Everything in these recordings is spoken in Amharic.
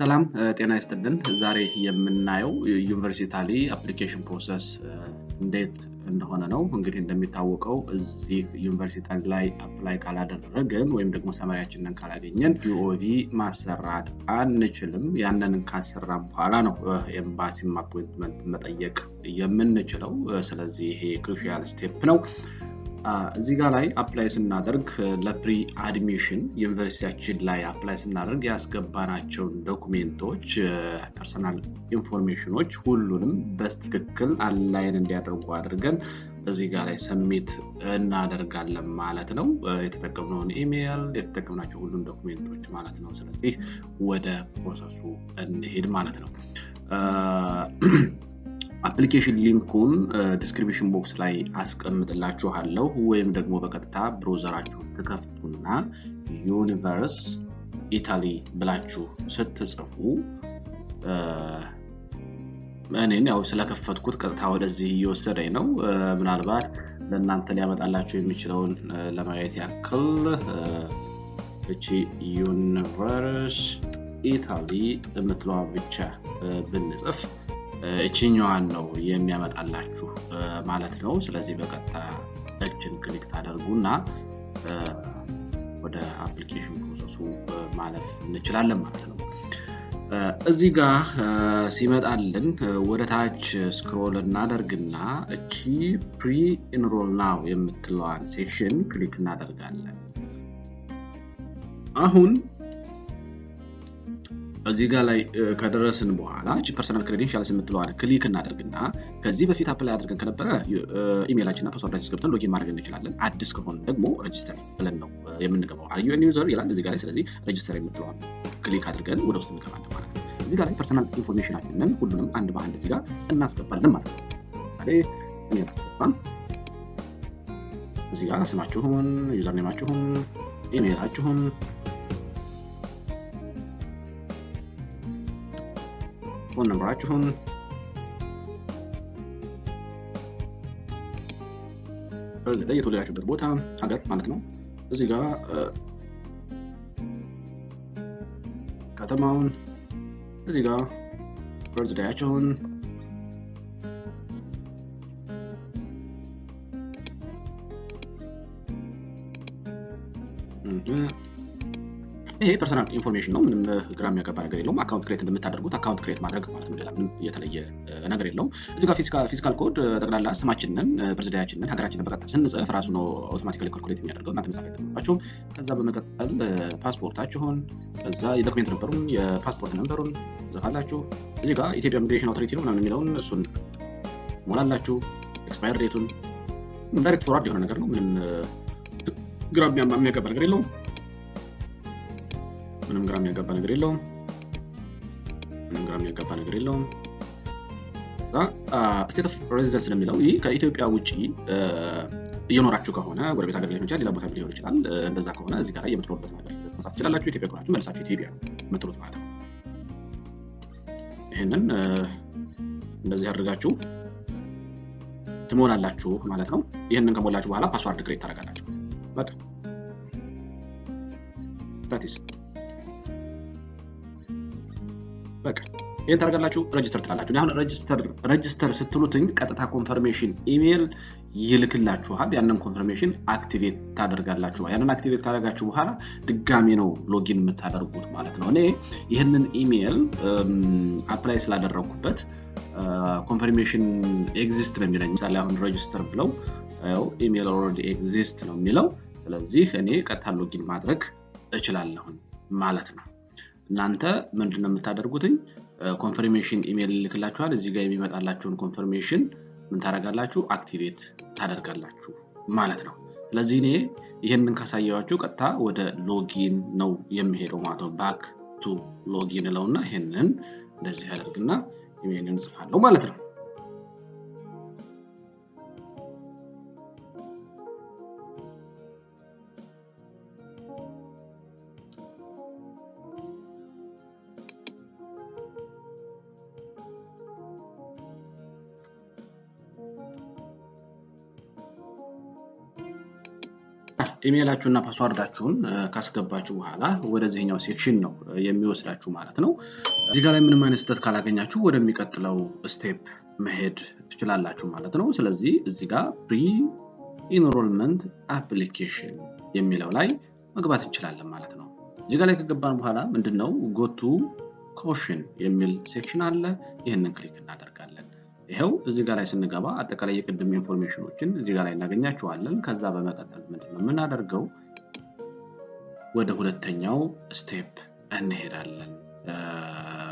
ሰላም ጤና ይስጥልን። ዛሬ የምናየው ዩኒቨርሲታሊ አፕሊኬሽን ፕሮሰስ እንዴት እንደሆነ ነው። እንግዲህ እንደሚታወቀው እዚህ ዩኒቨርሲታሊ ላይ አፕላይ ካላደረግን ወይም ደግሞ ሰመሪያችንን ካላገኘን ዩኦቪ ማሰራት አንችልም። ያንን ካሰራን በኋላ ነው ኤምባሲም አፖይንትመንት መጠየቅ የምንችለው። ስለዚህ ይሄ ክሩሻል ስቴፕ ነው። እዚህ ጋር ላይ አፕላይ ስናደርግ ለፕሪ አድሚሽን ዩኒቨርሲቲያችን ላይ አፕላይ ስናደርግ ያስገባናቸውን ዶክሜንቶች ፐርሰናል ኢንፎርሜሽኖች ሁሉንም በትክክል አላይን እንዲያደርጉ አድርገን እዚህ ጋር ላይ ሰብሚት እናደርጋለን ማለት ነው። የተጠቀምነውን ኢሜል የተጠቀምናቸው ሁሉን ዶክሜንቶች ማለት ነው። ስለዚህ ወደ ፕሮሰሱ እንሄድ ማለት ነው። አፕሊኬሽን ሊንኩን ዲስክሪፕሽን ቦክስ ላይ አስቀምጥላችኋለሁ ወይም ደግሞ በቀጥታ ብራውዘራችሁን ትከፍቱና ዩኒቨርስ ኢታሊ ብላችሁ ስትጽፉ እኔን ያው ስለከፈትኩት ቀጥታ ወደዚህ እየወሰደኝ ነው። ምናልባት ለእናንተ ሊያመጣላችሁ የሚችለውን ለማየት ያክል እቺ ዩኒቨርስ ኢታሊ የምትለዋ ብቻ ብንጽፍ እቺኛዋን ነው የሚያመጣላችሁ ማለት ነው። ስለዚህ በቀጥታ እችን ክሊክ ታደርጉና ወደ አፕሊኬሽን ፕሮሰሱ ማለፍ እንችላለን ማለት ነው። እዚህ ጋር ሲመጣልን ወደ ታች ስክሮል እናደርግና እቺ ፕሪ ኢንሮል ናው የምትለዋን ሴክሽን ክሊክ እናደርጋለን። አሁን እዚህ ጋር ላይ ከደረስን በኋላ እቺ ፐርሰናል ክሬዴንሻልስ የምትለዋን ክሊክ እናደርግና ከዚህ በፊት አፕላይ አድርገን ከነበረ ኢሜላችንና ፓስወርዳችንን ገብተን ሎጊን ማድረግ እንችላለን። አዲስ ከሆነ ደግሞ ሬጂስተር ብለን ነው የምንገባው። አር ዩ ኤን ዩዘር ይላል እዚህ ጋር ላይ። ስለዚህ ሬጂስተር የምትለዋን ክሊክ አድርገን ወደ ውስጥ እንገባለን ማለት ነው። እዚህ ጋር ላይ ፐርሰናል ኢንፎርሜሽናችንን ሁሉንም አንድ በአንድ እዚህ ጋር እናስገባለን ማለት ነው። ለምሳሌ እኔ አስገባም እዚህ ጋር ስማችሁን፣ ዩዘር ኔማችሁን፣ ኢሜላችሁን ፎን ነምበራችሁን እዚህ ላይ የተወለዳችሁበት ቦታ ሀገር ማለት ነው። እዚህ ጋር ከተማውን እዚህ ጋር በርዝዴያችሁን ይሄ ፐርሰናል ኢንፎርሜሽን ነው። ምንም ግራ የሚያጋባ ነገር የለውም። አካውንት ክሬት እንደምታደርጉት አካውንት ክሬት ማድረግ ማለት ነው። ሌላ ምንም የተለየ ነገር የለውም። እዚህ ጋር ፊዚካል ኮድ ጠቅላላ ስማችንን፣ በርዝዴያችንን፣ ሀገራችንን በቀጥታ ስንጽፍ ራሱ ነው አውቶማቲካሊ ካልኩሌት የሚያደርገው። እናንተ መጻፍ አይጠበቅባችሁም። ከዛ በመቀጠል ፓስፖርታችሁን፣ ከዛ የዶክሜንት ነምበሩን፣ የፓስፖርት ነምበሩን ጽፋላችሁ። እዚህ ጋር ኢትዮጵያ ኢሚግሬሽን አውቶሪቲ ነው ምናምን የሚለውን እሱን ሞላላችሁ። ኤክስፓየር ዴቱን ዳይሬክት ፎርዋርድ የሆነ ነገር ነው። ምንም ግራ የሚያጋባ ነገር የለውም። ምንም ግራ የሚያጋባ ነገር የለውም። ስቴት ኦፍ ሬዚደንስ ነው የሚለው። ይህ ከኢትዮጵያ ውጪ እየኖራችሁ ከሆነ ጎረቤት ሀገር ሊሆን ይችላል፣ ሌላ ቦታ ሊሆን ይችላል። እንደዛ ከሆነ እዚህ ጋር የምትኖሩበት ነገር መጻፍ ትችላላችሁ። ኢትዮጵያ ከሆናችሁ መልሳችሁ ኢትዮጵያ የምትሉት ማለት ነው። ይሄንን እንደዚህ አድርጋችሁ ትሞላላችሁ ማለት ነው። ይሄንን ከሞላችሁ በኋላ ፓስዋርድ ክሬት ታደርጋላችሁ። በቃ ታዲስ በቃ ይሄን ታደርጋላችሁ። ሬጂስተር ትላላችሁ። አሁን ሬጂስተር ስትሉትኝ ቀጥታ ኮንፈርሜሽን ኢሜል ይልክላችኋል። ያንን ኮንፈርሜሽን አክቲቬት ታደርጋላችሁ። ያንን አክቲቬት ካደረጋችሁ በኋላ ድጋሚ ነው ሎጊን የምታደርጉት ማለት ነው። እኔ ይሄንን ኢሜል አፕላይ ስላደረኩበት ኮንፈርሜሽን ኤግዚስት ነው የሚለኝ። ምሳሌ አሁን ሬጂስተር ብለው ያው ኢሜል ኦልሬዲ ኤግዚስት ነው የሚለው። ስለዚህ እኔ ቀጥታ ሎጊን ማድረግ እችላለሁ ማለት ነው። እናንተ ምንድነው የምታደርጉትኝ? ኮንፈርሜሽን ኢሜል ይልክላችኋል። እዚህ ጋር የሚመጣላችሁን ኮንፈርሜሽን ምን ታደርጋላችሁ? አክቲቬት ታደርጋላችሁ ማለት ነው። ስለዚህ እኔ ይሄንን ካሳየዋችሁ ቀጥታ ወደ ሎጊን ነው የሚሄደው ማለት ነው። ባክ ቱ ሎጊን እለውና ይሄንን እንደዚህ አደርግና ኢሜልን ጽፋለሁ ማለት ነው። ኢሜይላችሁና ፓስዋርዳችሁን ካስገባችሁ በኋላ ወደዚህኛው ሴክሽን ነው የሚወስዳችሁ ማለት ነው። እዚህ ጋር ላይ ምንም አይነት ስህተት ካላገኛችሁ ወደሚቀጥለው ስቴፕ መሄድ ትችላላችሁ ማለት ነው። ስለዚህ እዚህ ጋር ፕሪ ኢንሮልመንት አፕሊኬሽን የሚለው ላይ መግባት እንችላለን ማለት ነው። እዚህ ጋር ላይ ከገባን በኋላ ምንድነው ጎቱ ኮሽን የሚል ሴክሽን አለ። ይህንን ክሊክ እናደርጋለን። ይሄው እዚህ ጋር ላይ ስንገባ አጠቃላይ የቅድም ኢንፎርሜሽኖችን እዚህ ጋር ላይ እናገኛቸዋለን። ከዛ በመቀጠል ምንድነው የምናደርገው ወደ ሁለተኛው ስቴፕ እንሄዳለን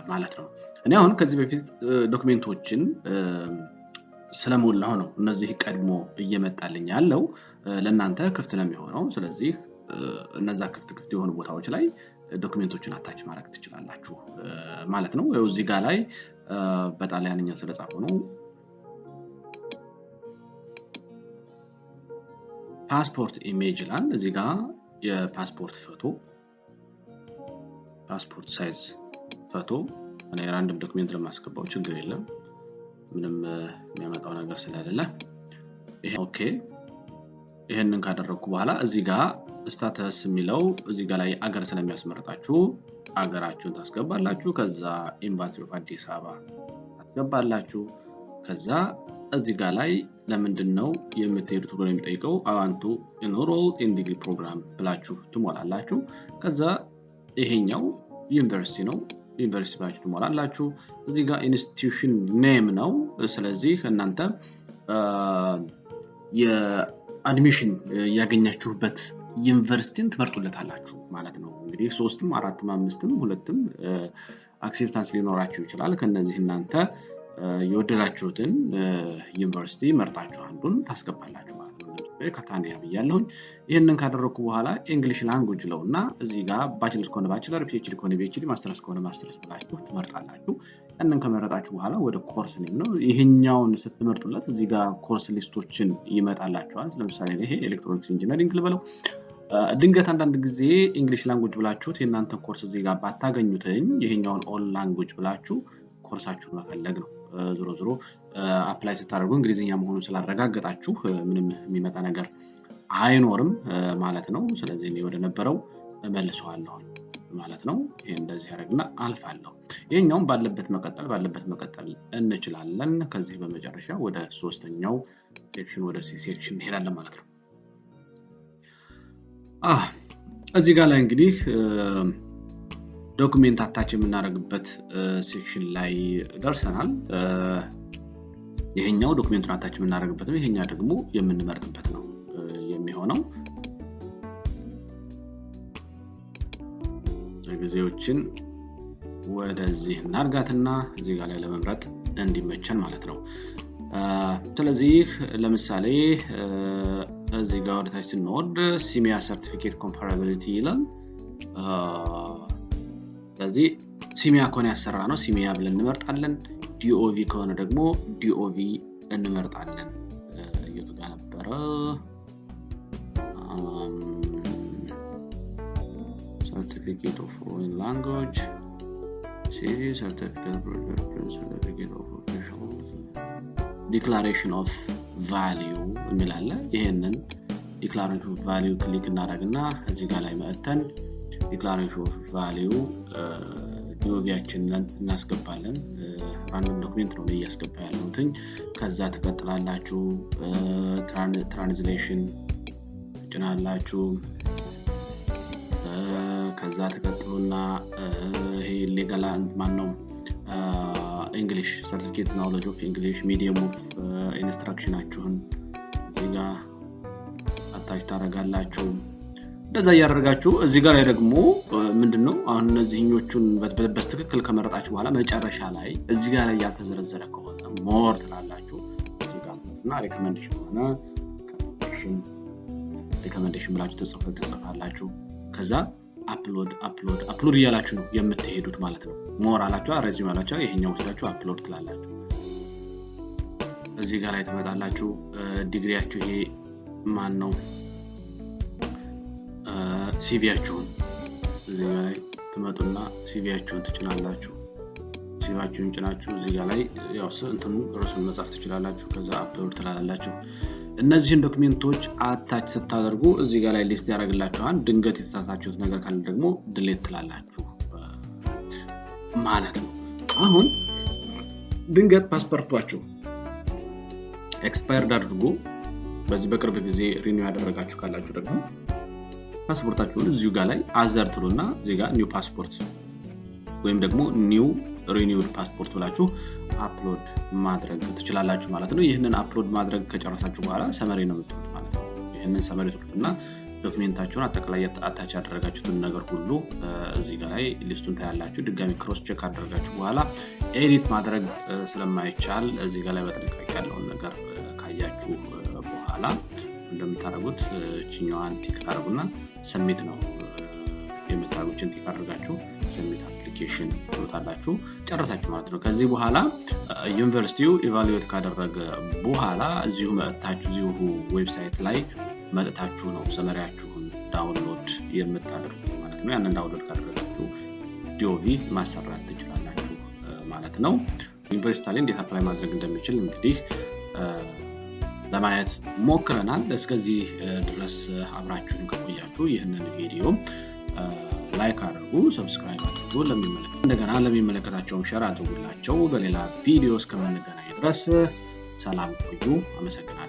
ማለት ነው። እኔ አሁን ከዚህ በፊት ዶክመንቶችን ስለሞላው ነው እነዚህ ቀድሞ እየመጣልኝ ያለው ለእናንተ ክፍት ነው የሚሆነው። ስለዚህ እነዛ ክፍት የሆኑ ቦታዎች ላይ ዶክመንቶችን አታች ማድረግ ትችላላችሁ ማለት ነው። ይኸው እዚህ ጋር ላይ በጣሊያንኛ ስለጻፈው ነው ፓስፖርት ኢሜጅ ይላል። እዚህ ጋር የፓስፖርት ፎቶ ፓስፖርት ሳይዝ ፎቶ እኔ ራንደም ዶክመንት ለማስገባው ችግር የለም ምንም የሚያመጣው ነገር ስለሌለ ይሄ ኦኬ። ይሄንን ካደረኩ በኋላ እዚህ ጋር ስታተስ የሚለው እዚህ ጋር ላይ አገር ስለሚያስመርጣችሁ አገራችሁን ታስገባላችሁ። ከዛ ኤምባሲ ኦፍ አዲስ አበባ ታስገባላችሁ። ከዛ እዚህ ጋር ላይ ለምንድነው የምትሄዱት ብሎ የሚጠይቀው አዋንቱ ኢንሮል ኢን ዲግሪ ፕሮግራም ብላችሁ ትሞላላችሁ። ከዛ ይሄኛው ዩኒቨርሲቲ ነው ዩኒቨርሲቲ ብላችሁ ትሞላላችሁ። እዚህ ጋር ኢንስቲትዩሽን ኔም ነው። ስለዚህ እናንተ የአድሚሽን ያገኛችሁበት ዩኒቨርሲቲን ትመርጡለታላችሁ ማለት ነው። እንግዲህ 3ም 4ም 5ም 2ም አክሴፕታንስ ሊኖራችሁ ይችላል። ከነዚህ እናንተ የወደዳችሁትን ዩኒቨርሲቲ መርጣችሁ አንዱን ታስገባላችሁ ማለት ነው። ካታኒያ ብያለሁኝ። ይሄንን ካደረኩ በኋላ እንግሊሽ ላንጉዌጅ ለውና እዚህ ጋር ባችለር ከሆነ ባችለር፣ ፒኤችዲ ከሆነ ፒኤችዲ፣ ማስተርስ ከሆነ ማስተርስ ብላችሁ ትመርጣላችሁ። ያንን ከመረጣችሁ በኋላ ወደ ኮርስ ነው ይሄኛውን ስትመርጡለት እዚህ ጋር ኮርስ ሊስቶችን ይመጣላችኋል። ለምሳሌ ይሄ ኤሌክትሮኒክስ ኢንጂነሪንግ ልበለው። ድንገት አንዳንድ ጊዜ እንግሊሽ ላንጉዌጅ ብላችሁት የእናንተ ኮርስ እዚህ ጋር ባታገኙትኝ ይሄኛውን ኦል ላንጉዌጅ ብላችሁ ኮርሳችሁን መፈለግ ነው። ዞሮ ዞሮ አፕላይ ስታደርጉ እንግሊዝኛ መሆኑን ስላረጋገጣችሁ ምንም የሚመጣ ነገር አይኖርም ማለት ነው። ስለዚህ እኔ ወደ ነበረው እመልሰዋለሁ ማለት ነው። ይሄ እንደዚህ ያደርግና አልፋለሁ። ይሄኛውን ባለበት መቀጠል እንችላለን። ከዚህ በመጨረሻ ወደ ሶስተኛው ሴክሽን ወደ ሲ ሴክሽን እንሄዳለን ማለት ነው። እዚህ ጋር ላይ እንግዲህ ዶክመንት አታች የምናደርግበት ሴክሽን ላይ ደርሰናል። ይሄኛው ዶክመንቱን አታች የምናደርግበት ነው። ይሄኛ ደግሞ የምንመርጥበት ነው የሚሆነው። ጊዜዎችን ወደዚህ እናርጋትና እዚህ ጋር ላይ ለመምረጥ እንዲመቸን ማለት ነው። ስለዚህ ለምሳሌ እዚህ ጋር ወደ ታች ስንወርድ ሲሚያ ሰርቲፊኬት ኮምፓራቢሊቲ ይላል። ስለዚህ ሲሚያ ከሆነ ያሰራ ነው ሲሚያ ብለን እንመርጣለን። ዲኦቪ ከሆነ ደግሞ ዲኦቪ እንመርጣለን። እየተጋ ነበረ certificate of foreign language, CV, certificate of professional, declaration of value የሚላለ ይሄንን declaration of value ክሊክ እናደርግና እዚህ ጋር ላይ መጥተን declaration of value ዲኦቪያችንን እናስገባለን። ራንደም ዶክመንት ነው እያስገባ ያለሁትኝ። ከዛ ተቀጥላላችሁ ትራንስሌሽን ትጭናላችሁ። ከዛ ተቀጥሉና ይሄ ሌጋል ማን ነው እንግሊሽ ሰርቲፊኬት ናውሌጅ ኦፍ እንግሊሽ ሚዲየም ኦፍ ኢንስትራክሽናችሁን እዚህ ጋር አታች ታደርጋላችሁ። እንደዛ ያደርጋችሁ እዚህ ጋር ላይ ደግሞ ምንድነው አሁን እነዚህኞቹን በትክክል ከመረጣችሁ በኋላ መጨረሻ ላይ እዚህ ጋር ላይ ያልተዘረዘረ ከሆነ ሞር ትላላችሁ። እዚህ ጋር እና ሪኮመንዴሽን ሆነ ሪኮመንዴሽን ብላችሁ ትጽፋላችሁ። ከዛ አፕሎድ እያላችሁ ነው የምትሄዱት ማለት ነው። ሞር አላችሁ ሬዚዩም አላችሁ ይሄኛው ወስዳችሁ አፕሎድ ትላላችሁ። እዚህ ጋር ላይ ትመጣላችሁ። ዲግሪያችሁ ይሄ ማን ነው ሲቪያችሁን እዚህ ጋር ላይ ትመጡና ሲቪያችሁን ትጭናላችሁ። ሲቪያችሁን ጭናችሁ እዚህ ጋር ላይ ያው እንትኑ ርዕሱን መጻፍ ትችላላችሁ። ከዛ አፕሎድ ትላላችሁ። እነዚህን ዶክመንቶች አታች ስታደርጉ እዚህ ጋር ላይ ሊስት ያደርግላችኋል ድንገት የተሳሳታችሁት ነገር ካለ ደግሞ ዲሊት ትላላችሁ ማለት ነው አሁን ድንገት ፓስፖርታችሁ ኤክስፓየርድ አድርጎ በዚህ በቅርብ ጊዜ ሪኒው ያደረጋችሁ ካላችሁ ደግሞ ፓስፖርታችሁን እዚሁ ጋር ላይ አዘር ትሉና እዚህ ጋር ኒው ፓስፖርት ወይም ደግሞ ኒው ሪኒውድ ፓስፖርት ብላችሁ አፕሎድ ማድረግ ትችላላችሁ ማለት ነው ይሄንን አፕሎድ ማድረግ ከጨረሳችሁ በኋላ ሰመሪ ነው የምትሉት ማለት ነው ይሄንን ሰመሪ ትሉትና ዶክመንታችሁን አጠቃላይ አታች ያደረጋችሁትን ነገር ሁሉ እዚህ ጋር ላይ ሊስቱን ታያላችሁ ድጋሚ ክሮስ ቼክ አደረጋችሁ በኋላ ኤዲት ማድረግ ስለማይቻል እዚህ ጋር ላይ በጥንቃቄ ያለውን ነገር ካያችሁ በኋላ እንደምታደርጉት እቺኛዋን ቲክ ታደርጉና ሰብሚት ነው የምታደርጉትን ቲክ አድርጋችሁ ሰብሚት አፕሊኬሽን ትሉታላችሁ ጨረሳችሁ ማለት ነው ከዚህ በኋላ ዩኒቨርሲቲው ኢቫሉዌት ካደረገ በኋላ እዚሁ መጣችሁ እዚሁ ዌብሳይት ላይ መጣችሁ ነው ሰመሪያችሁን ዳውንሎድ የምታደርጉት ማለት ነው ያንን ዳውንሎድ ካደረጋችሁ ዲኦቪ ማሰራት ትችላላችሁ ማለት ነው ዩኒቨርሲቲ ላይ እንዴት አፕላይ ማድረግ እንደሚችል እንግዲህ ለማየት ሞክረናል እስከዚህ ድረስ አብራችሁን ከቆያችሁ ይሄንን ቪዲዮ ላይክ አድርጉ ሰብስክራይብ አድርጉ እንደገና ለሚመለከታቸውም ሼር አድርጉላቸው በሌላ ቪዲዮ እስከምንገናኝ ድረስ ሰላም ቆዩ አመሰግናለሁ